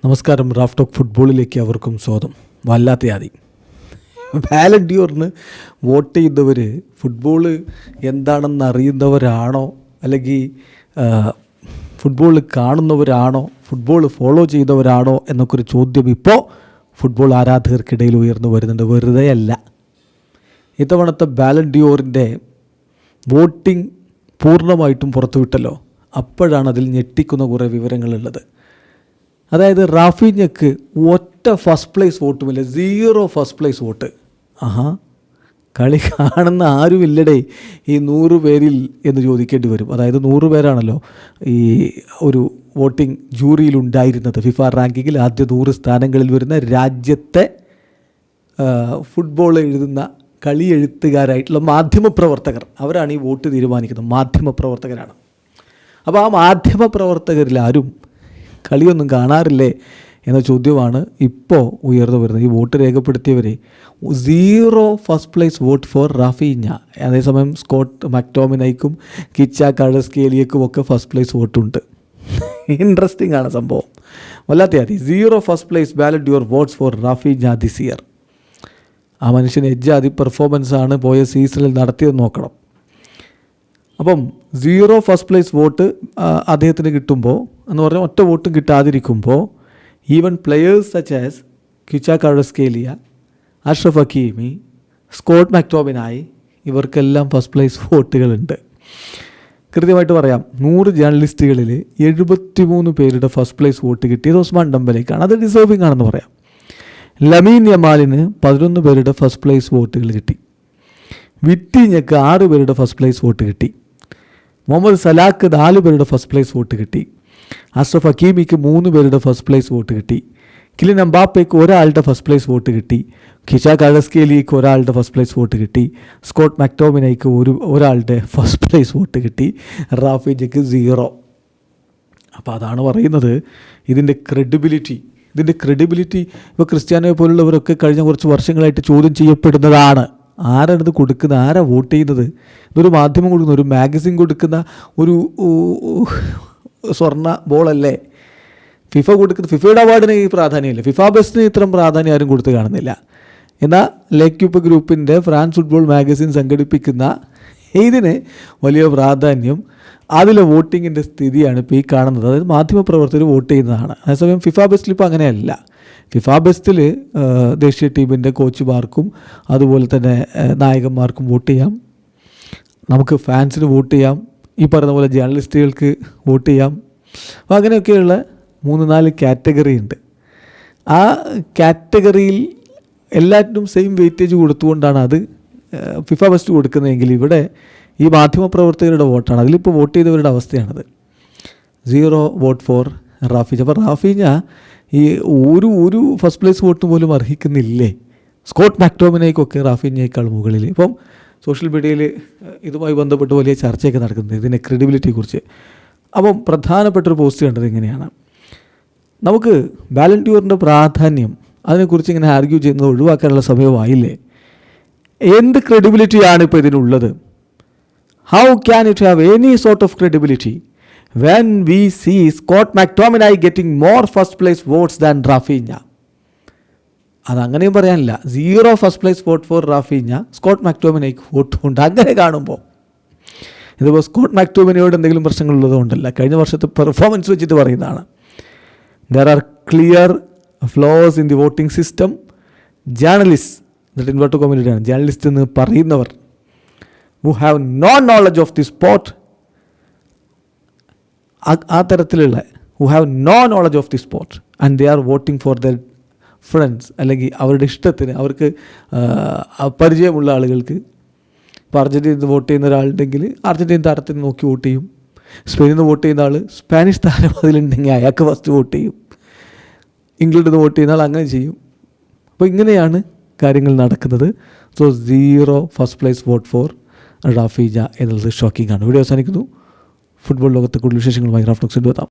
നമസ്കാരം. Raf talk ഫുട്ബോളിലേക്ക് അവർക്കും സ്വാഗതം. വല്ലാത്ത ആദി ബാലൻ ഡിയോറിന് വോട്ട് ചെയ്തവർ ഫുട്ബോൾ എന്താണെന്ന് അറിയുന്നവരാണോ, അല്ലെങ്കിൽ ഫുട്ബോൾ കാണുന്നവരാണോ, ഫുട്ബോൾ ഫോളോ ചെയ്തവരാണോ എന്നൊക്കെ ഒരു ചോദ്യം ഇപ്പോൾ ഫുട്ബോൾ ആരാധകർക്കിടയിൽ ഉയർന്നു വരുന്നുണ്ട്. വെറുതെ അല്ല. ഇത്തവണത്തെ ബാലൻ ഡിയോറിൻ്റെ വോട്ടിംഗ് പൂർണ്ണമായിട്ടും പുറത്തുവിട്ടല്ലോ. അപ്പോഴാണ് അതിൽ ഞെട്ടിക്കുന്ന കുറേ വിവരങ്ങളുള്ളത്. അതായത് റാഫീഞ്ഞക്ക് ഒറ്റ ഫസ്റ്റ് പ്ലേസ് വോട്ടുമില്ല, 0 ഫസ്റ്റ് പ്ലേസ് വോട്ട്. കളി കാണുന്ന ആരുമില്ലടേ ഈ 100 പേരിൽ എന്ന് ചോദിക്കേണ്ടി വരും. അതായത് 100 പേരാണല്ലോ ഈ ഒരു വോട്ടിംഗ് ജൂറിയിലുണ്ടായിരുന്നത്. ഫിഫ റാങ്കിങ്ങിൽ ആദ്യ 100 സ്ഥാനങ്ങളിൽ വരുന്ന രാജ്യത്തെ ഫുട്ബോൾ എഴുതുന്ന കളി എഴുത്തുകാരായിട്ടുള്ള മാധ്യമപ്രവർത്തകർ, അവരാണ് ഈ വോട്ട് തീരുമാനിക്കുന്നത്. മാധ്യമപ്രവർത്തകരാണ്. അപ്പോൾ ആ മാധ്യമപ്രവർത്തകരിൽ ആരും കളിയൊന്നും കാണാറില്ലേ എന്ന ചോദ്യമാണ് ഇപ്പോൾ ഉയർന്നു വരുന്നത്. ഈ വോട്ട് രേഖപ്പെടുത്തിയവർ 0 first place vote for Rafinha. അതേസമയം സ്കോട്ട് മക്ടോമിനൈക്കും കിച്ച കാർഡസ്കേലിയക്കും ഒക്കെ ഫസ്റ്റ് പ്ലേസ് വോട്ടുണ്ട്. ഇൻട്രസ്റ്റിംഗ് ആണ് സംഭവം. വല്ലാത്ത മതി. 0 first place Ballon d'Or votes for Raphinha this year. ആ മനുഷ്യന് എജ്ജാതി പെർഫോമൻസാണ് പോയ സീസണിൽ നടത്തിയത് നോക്കണം. അപ്പം 0 ഫസ്റ്റ് പ്ലേസ് വോട്ട് അദ്ദേഹത്തിന് കിട്ടുമ്പോൾ എന്ന് പറഞ്ഞാൽ ഒറ്റ വോട്ടും കിട്ടാതിരിക്കുമ്പോൾ even players such as Kvicha Kvaratskhelia, Achraf Hakimi, Scott McTominay, ഇവർക്കെല്ലാം ഫസ്റ്റ് പ്ലേസ് വോട്ടുകളുണ്ട്. കൃത്യമായിട്ട് പറയാം, 100 ജേർണലിസ്റ്റുകളിൽ 73 പേരുടെ ഫസ്റ്റ് പ്ലേസ് വോട്ട് കിട്ടിയത് ഉസ്മാൻ ഡംബലേക്കാണ്. അത് ഡിസേർവിംഗ് ആണെന്ന് പറയാം. ലമീൻ യമാലിന് 11 പേരുടെ ഫസ്റ്റ് പ്ലേസ് വോട്ടുകൾ കിട്ടി. വിറ്റീഞ്ഞക്ക് 6 പേരുടെ ഫസ്റ്റ് പ്ലേസ് വോട്ട് കിട്ടി. മുഹമ്മദ് സലാക്ക് 4 പേരുടെ ഫസ്റ്റ് പ്ലേസ് വോട്ട് കിട്ടി. അഷ്റഫ് ഹക്കീമിക്ക് 3 പേരുടെ ഫസ്റ്റ് പ്ലേസ് വോട്ട് കിട്ടി. കിലിൻ എംബാപ്പയ്ക്ക് ഒരാളുടെ ഫസ്റ്റ് പ്ലേസ് വോട്ട് കിട്ടി. കിച്ച കാർഡസ്കേലിയക്ക് ഒരാളുടെ ഫസ്റ്റ് പ്ലേസ് വോട്ട് കിട്ടി. സ്കോട്ട് മക്ടോമിനൈക്ക് ഒരാളുടെ ഫസ്റ്റ് പ്ലേസ് വോട്ട് കിട്ടി. റാഫീഞ്ഞക്ക് 0. അപ്പോൾ അതാണ് പറയുന്നത് ഇതിൻ്റെ ക്രെഡിബിലിറ്റി ഇപ്പോൾ ക്രിസ്ത്യാനോയെ പോലുള്ളവരൊക്കെ കഴിഞ്ഞ കുറച്ച് വർഷങ്ങളായിട്ട് ചോദ്യം ചെയ്യപ്പെടുന്നതാണ്. ആരാണിത് കൊടുക്കുന്നത്? ആരാ വോട്ട് ചെയ്യുന്നത്? ഇതൊരു മാധ്യമം കൊടുക്കുന്ന, ഒരു മാഗസിൻ കൊടുക്കുന്ന ഒരു സ്വർണ്ണ ബോളല്ലേ ഫിഫ കൊടുക്കുന്നത്? ഫിഫയുടെ അവാർഡിന് ഈ പ്രാധാന്യമില്ല. ഫിഫ ബെസ്റ്റിന് ഇത്രയും പ്രാധാന്യം ആരും കൊടുത്ത് കാണുന്നില്ല. എന്നാൽ ലേക്യൂപ്പ് ഗ്രൂപ്പിൻ്റെ ഫ്രാൻസ് ഫുട്ബോൾ മാഗസിൻ സംഘടിപ്പിക്കുന്ന ഇതിന് വലിയ പ്രാധാന്യം, അതിലെ വോട്ടിങ്ങിൻ്റെ സ്ഥിതിയാണ് ഇപ്പോൾ ഈ കാണുന്നത്. അതായത് മാധ്യമപ്രവർത്തകർ വോട്ട് ചെയ്യുന്നതാണ്. അതേസമയം ഫിഫ ബെസ്റ്റിൽ ഇപ്പോൾ അങ്ങനെയല്ല. ഫിഫ ബെസ്റ്റിൽ ദേശീയ ടീമിൻ്റെ കോച്ചുമാർക്കും അതുപോലെ തന്നെ നായകന്മാർക്കും വോട്ട് ചെയ്യാം. നമുക്ക് ഫാൻസിന് വോട്ട് ചെയ്യാം. ഈ പറയുന്ന പോലെ ജേർണലിസ്റ്റുകൾക്ക് വോട്ട് ചെയ്യാം. അപ്പോൾ അങ്ങനെയൊക്കെയുള്ള 3-4 കാറ്റഗറി ഉണ്ട്. ആ കാറ്റഗറിയിൽ എല്ലാറ്റിനും സെയിം വെയിറ്റേജ് കൊടുത്തുകൊണ്ടാണ് അത് ഫിഫ ബെസ്റ്റ് കൊടുക്കുന്നതെങ്കിൽ ഇവിടെ ഈ മാധ്യമപ്രവർത്തകരുടെ വോട്ടാണ്. അതിലിപ്പോൾ വോട്ട് ചെയ്തവരുടെ അവസ്ഥയാണത്. 0 വോട്ട് ഫോർ റാഫീഞ്ഞ. അപ്പോൾ റാഫീഞ്ഞ ഈ ഒരു ഫസ്റ്റ് പ്ലേസ് വോട്ട് പോലും അർഹിക്കുന്നില്ലേ? സ്കോട്ട് മക്ടോമിനൈക്കൊക്കെ റാഫീഞ്ഞയേക്കാൾ മുകളിൽ. ഇപ്പം സോഷ്യൽ മീഡിയയിൽ ഇതുമായി ബന്ധപ്പെട്ട് വലിയ ചർച്ചയൊക്കെ നടക്കുന്നത് ഇതിൻ്റെ ക്രെഡിബിലിറ്റിയെക്കുറിച്ച്. അപ്പം പ്രധാനപ്പെട്ടൊരു പോസ്റ്റ് കണ്ടത് ഇങ്ങനെയാണ്: നമുക്ക് ബാലൻ ഡിയോറിൻ്റെ പ്രാധാന്യം അതിനെക്കുറിച്ച് ഇങ്ങനെ ആർഗ്യൂ ചെയ്യുന്നത് ഒഴിവാക്കാനുള്ള സമയമായില്ലേ? എന്ത് ക്രെഡിബിലിറ്റിയാണ് ഇപ്പോൾ ഇതിനുള്ളത്? How can it have any sort of credibility when we see Scott McTominay getting more first place votes than Rafinha? അതങ്ങനെയും പറയാനില്ല. 0 first place vote for Rafinha, Scott മക്ടോമിനൈക്ക് വോട്ടുണ്ട്. അങ്ങനെ കാണുമ്പോൾ ഇതിപ്പോൾ സ്കോട്ട് മക്ടോമിനയോട് എന്തെങ്കിലും പ്രശ്നങ്ങളുള്ളതുകൊണ്ടല്ല, കഴിഞ്ഞ വർഷത്തെ പെർഫോമൻസ് വെച്ചിട്ട് പറയുന്നതാണ്. There are clear flaws in the voting system. Journalist, എന്നിട്ട് ഇൻവേർട്ടർ കോമ്മിറ്റിയാണ് ജേർണലിസ്റ്റ് എന്ന് പറയുന്നവർ, who have no knowledge of the sport, ആ തരത്തിലുള്ള who have no knowledge of the sport and they are voting for their friends, അല്ലെങ്കിൽ അവരുടെ ഇഷ്ടത്തിന്, അവർക്ക് പരിചയമുള്ള ആളുകൾക്ക്. ഇപ്പോൾ അർജൻറ്റീനയിൽ നിന്ന് വോട്ട് ചെയ്യുന്ന ഒരാളുണ്ടെങ്കിൽ അർജൻറ്റീൻ താരത്തിന് നോക്കി വോട്ട് ചെയ്യും. സ്പെയിനിൽ നിന്ന് വോട്ട് ചെയ്യുന്ന ആൾ സ്പാനിഷ് താരം അതിലുണ്ടെങ്കിൽ അയാൾക്ക് ഫസ്റ്റ് വോട്ട് ചെയ്യും. ഇംഗ്ലണ്ടിൽ നിന്ന് വോട്ട് ചെയ്യുന്ന ആൾ അങ്ങനെ ചെയ്യും. അപ്പോൾ ഇങ്ങനെയാണ് കാര്യങ്ങൾ നടക്കുന്നത്. So 0 first place vote for Raphinha എന്നുള്ളത് ഷോക്കിംഗ് ആണ്. വീഡിയോ അവസാനിക്കുന്നു. ഫുട്ബോൾ ലോകത്തെ കൂടുതൽ വിശേഷങ്ങളുമായി റാഫ് ടോക്സിൽ എത്താം.